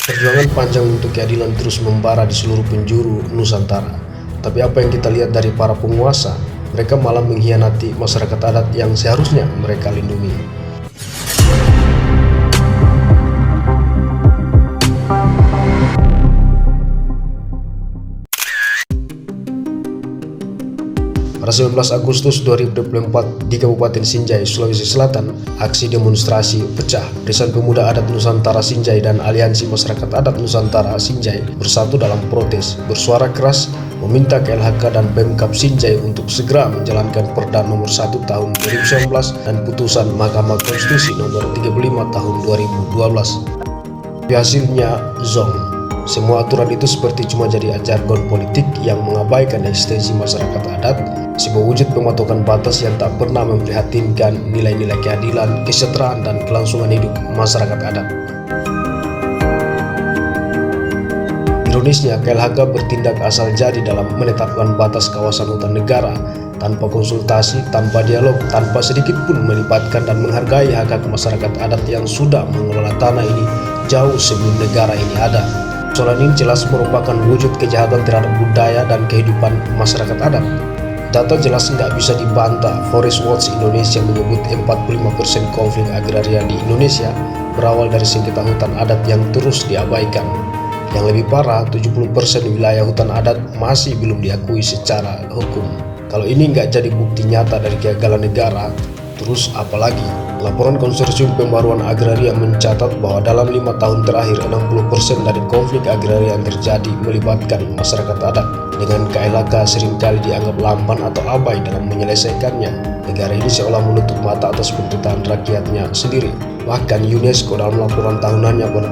Perjuangan panjang untuk keadilan terus membara di seluruh penjuru Nusantara. Tapi apa yang kita lihat dari para penguasa, mereka malah mengkhianati masyarakat adat yang seharusnya mereka lindungi. Pada 19 Agustus 2024 di Kabupaten Sinjai, Sulawesi Selatan, aksi demonstrasi pecah. Barisan Pemuda Adat Nusantara Sinjai dan Aliansi Masyarakat Adat Nusantara Sinjai bersatu dalam protes, bersuara keras meminta KLHK dan Pemkab Sinjai untuk segera menjalankan Perda nomor 1 tahun 2019 dan putusan Mahkamah Konstitusi nomor 35 tahun 2012. Hasilnya zonk. Semua aturan itu seperti cuma jadi jargon politik yang mengabaikan eksistensi masyarakat adat, sebuah wujud pematokan batas yang tak pernah memprihatinkan nilai-nilai keadilan, kesejahteraan, dan kelangsungan hidup masyarakat adat. Ironisnya, KLHK bertindak asal jadi dalam menetapkan batas kawasan hutan negara tanpa konsultasi, tanpa dialog, tanpa sedikit pun melibatkan dan menghargai hak-hak masyarakat adat yang sudah mengelola tanah ini jauh sebelum negara ini ada. Persoalan ini jelas merupakan wujud kejahatan terhadap budaya dan kehidupan masyarakat adat. Data jelas nggak bisa dibantah. Forest Watch Indonesia menyebut 45% konflik agraria di Indonesia berawal dari sengketa hutan adat yang terus diabaikan. Yang lebih parah, 70% wilayah hutan adat masih belum diakui secara hukum. Kalau ini nggak jadi bukti nyata dari kegagalan negara, terus apalagi? Laporan Konsorsium Pembaruan Agraria mencatat bahwa dalam 5 tahun terakhir 60% dari konflik agraria yang terjadi melibatkan masyarakat adat. Dengan KLHK seringkali dianggap lamban atau abai dalam menyelesaikannya. Negara ini seolah menutup mata atas penderitaan rakyatnya sendiri. Bahkan UNESCO dalam laporan tahunannya pada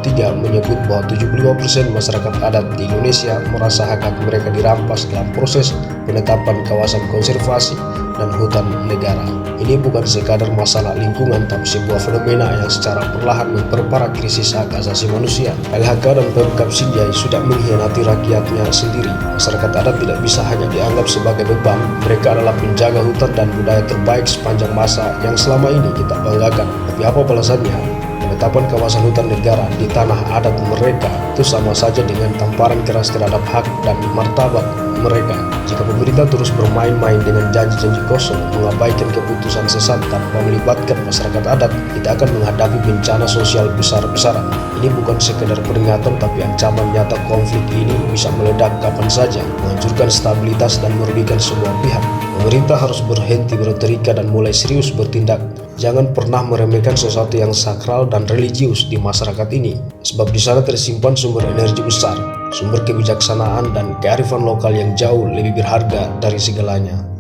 2023 menyebut bahwa 75% masyarakat adat di Indonesia merasa hak-hak mereka dirampas dalam proses penetapan kawasan konservasi dan hutan negara. Ini bukan sekadar masalah lingkungan, tapi sebuah fenomena yang secara perlahan memperparah krisis hak asasi manusia. KLHK dan Pemkab Sinjai sudah mengkhianati rakyatnya sendiri. Masyarakat adat tidak bisa hanya dianggap sebagai beban. Mereka adalah penjaga hutan dan budaya terbaik sepanjang masa yang selama ini kita banggakan. Tapi apa balasannya? Penetapan kawasan hutan negara di tanah adat mereka itu sama saja dengan tamparan keras terhadap hak dan martabat mereka. Jika pemerintah terus bermain-main dengan janji-janji kosong, mengabaikan keputusan sesat tanpa melibatkan masyarakat adat, kita akan menghadapi bencana sosial besar-besaran. Ini bukan sekedar peringatan, tapi ancaman nyata. Konflik ini bisa meledak kapan saja, menghancurkan stabilitas dan merugikan semua pihak. Pemerintah harus berhenti berteriak dan mulai serius bertindak. Jangan pernah meremehkan sesuatu yang sakral dan religius di masyarakat ini, sebab di sana tersimpan sumber energi besar, sumber kebijaksanaan dan kearifan lokal yang jauh lebih berharga dari segalanya.